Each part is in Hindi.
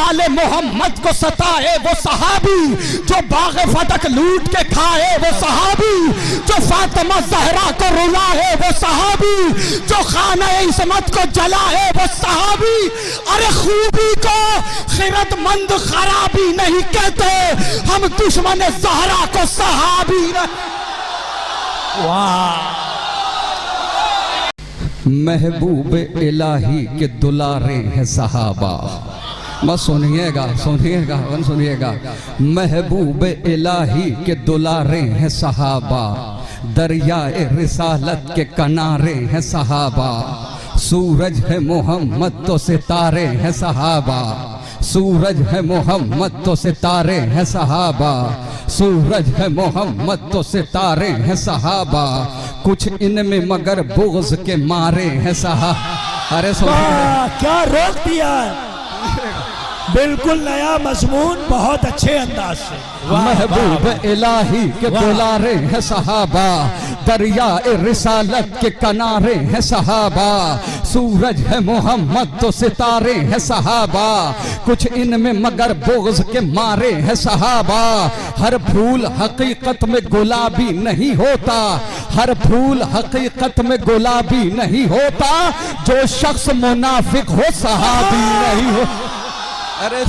आले मोहम्मद को सताए वो सहाबी, जो बाग फतक लूट के खाए वो सहाबी, जो फातिमा ज़हरा को रुलाए वो सहाबी, जो खाना इस्मत को जलाए वो सहाबी। अरे खूबी को खिरतमंद खराबी नहीं कहते, हम दुश्मन ज़हरा को सहाबी नहीं। वाह। महबूब इलाही के दुलारे हैं सहाबा। बस सुनिएगा सुनिएगा सुनिएगा। महबूब इलाही के दुलारे हैं सहाबा, दरियाए रिसालत के किनारे हैं सहाबा। सूरज है मोहम्मद तो सितारे हैं सहाबा, सूरज है मोहम्मद तो सितारे हैं सहाबा, सूरज है मोहम्मद तो सितारे हैं सहाबा। कुछ इनमें मगर बुग़्ज़ के मारे हैं सहाबा। अरे क्या रोक दिया, बिल्कुल नया मज़मून, बहुत अच्छे अंदाज से। महबूब इलाही के दुलारे हैं सहाबा, दरिया रिसालत के किनारे हैं सहाबा। सूरज है मोहम्मद तो सितारे हैं सहाबा, कुछ इनमें मगर बुग़्ज़ के मारे हैं सहाबा। हर फूल हकीकत में गुलाबी नहीं होता, हर फूल हकीकत में गुलाबी नहीं होता, जो शख्स मुनाफिक हो सहाबी नहीं हो। अरे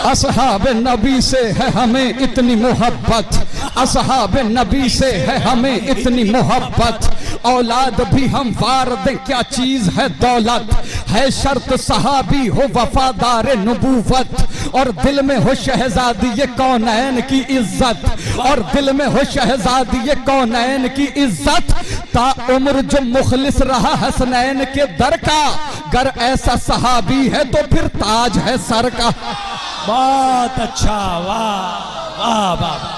असहाब नबी से है हमें इतनी मोहब्बत, असहाब नबी से है हमें इतनी मोहब्बत। औलाद भी हम वार दें क्या चीज है दौलत, है शर्त सहाबी हो वफादार नबूवत, और दिल में हो शहजादी ये कौनैन की इज्जत, और दिल में हो शहजादी ये कौनैन की इज्जत। ता उम्र जो मुखलिस रहा हसनैन के दर का, गर ऐसा सहाबी है तो फिर ताज है सर का। बहुत अच्छा, वाह वाह वाह।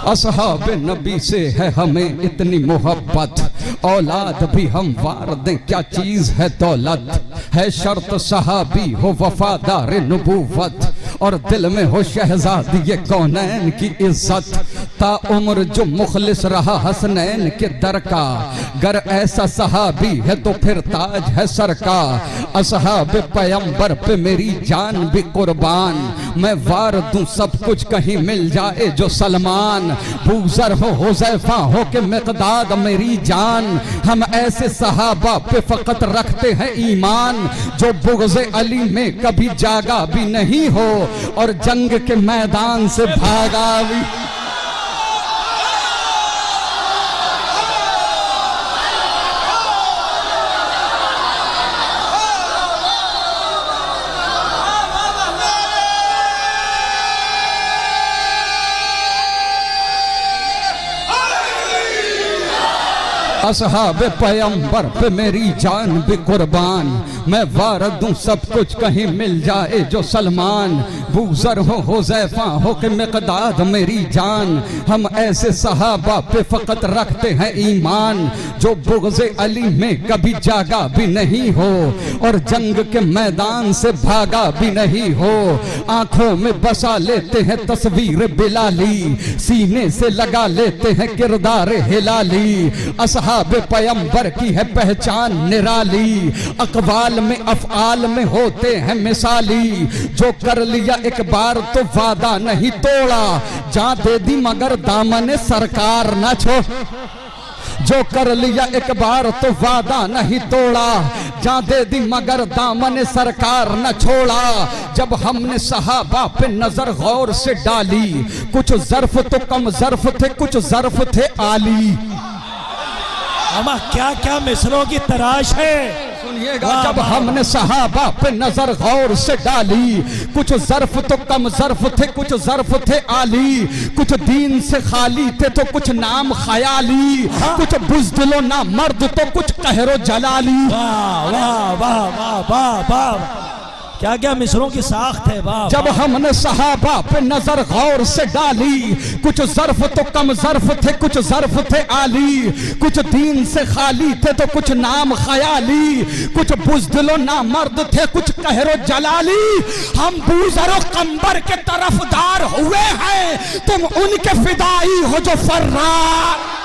असहाब नबी से है हमें इतनी मोहब्बत, औलाद भी हम वार दें क्या चीज है दौलत, है शर्त सहाबी हो वफादार नबूवत, और दिल में हो शहजादी ये कौनैन की इज्जत। ता उम्र जो मुखलिस रहा हसनैन के दर का, गर ऐसा सहाबी है तो फिर ताज है सर का। असहाब पैगंबर पे मेरी जान भी कुर्बान, मैं वार दूं सब कुछ कहीं मिल जाए जो सलमान। बूज़र हो हुज़ैफा हो के मिक़दाद मेरी जान, हम ऐसे सहाबा पे फ़कत रखते हैं ईमान, जो बुग़्ज़े अली में कभी जागा भी नहीं हो, और जंग के मैदान से भागा भी। असहाब पैगंबर पे मेरी जान भी कुर्बान, मैं वार दूं सब कुछ कहीं मिल जाए जो सलमान। बूज़र हो हुज़ैफा हो के मिक़दाद मेरी जान, हम ऐसे सहाबा पे फ़कत रखते हैं ईमान, जो बुग़्ज़े अली में कभी जागा भी नहीं हो, और जंग के मैदान से भागा भी नहीं हो। आंखों में बसा लेते हैं तस्वीर बिलाली, सीने से लगा लेते हैं किरदार हिलाली। असहाब पैगंबर की है पहचान निराली, अक़वाल में अफ़आल में होते हैं मिसाली, जो कर लिया एक बार तो वादा नहीं तोड़ा, जा दे दी मगर दामन सरकार न छोड़। जो कर लिया एक बार तो वादा नहीं तोड़ा, जा दे दी मगर दामन सरकार न छोड़ा। जब हमने सहाबा पे नजर गौर से डाली, कुछ ज़र्फ तो कम ज़र्फ थे, कुछ ज़र्फ थे आली। अमा क्या क्या मिसरों की तराश है, सुनिएगा। जब हमने सहाबा पे नजर गौर से डाली, कुछ ज़र्फ तो कम ज़र्फ थे, कुछ ज़र्फ थे आली, कुछ दीन से खाली थे तो कुछ नाम ख़याली, कुछ बुज़दिलो ना मर्द तो कुछ कहरो जलाली। वाह वाह वाह वाह वाह वाह, क्या क्या मिसरों की साख्त है। वाह। जब हमने सहाबा पे नजर गौर से डाली, कुछ ज़र्फ तो कम ज़र्फ थे, कुछ ज़र्फ थे आली, कुछ दीन से खाली थे तो कुछ नाम ख़याली, कुछ बुज़दिलो ना मर्द थे, कुछ कहरो जलाली। हम बूज़र कंबर के तरफदार हुए हैं, तुम उनके फिदाई हो जो फर्रार।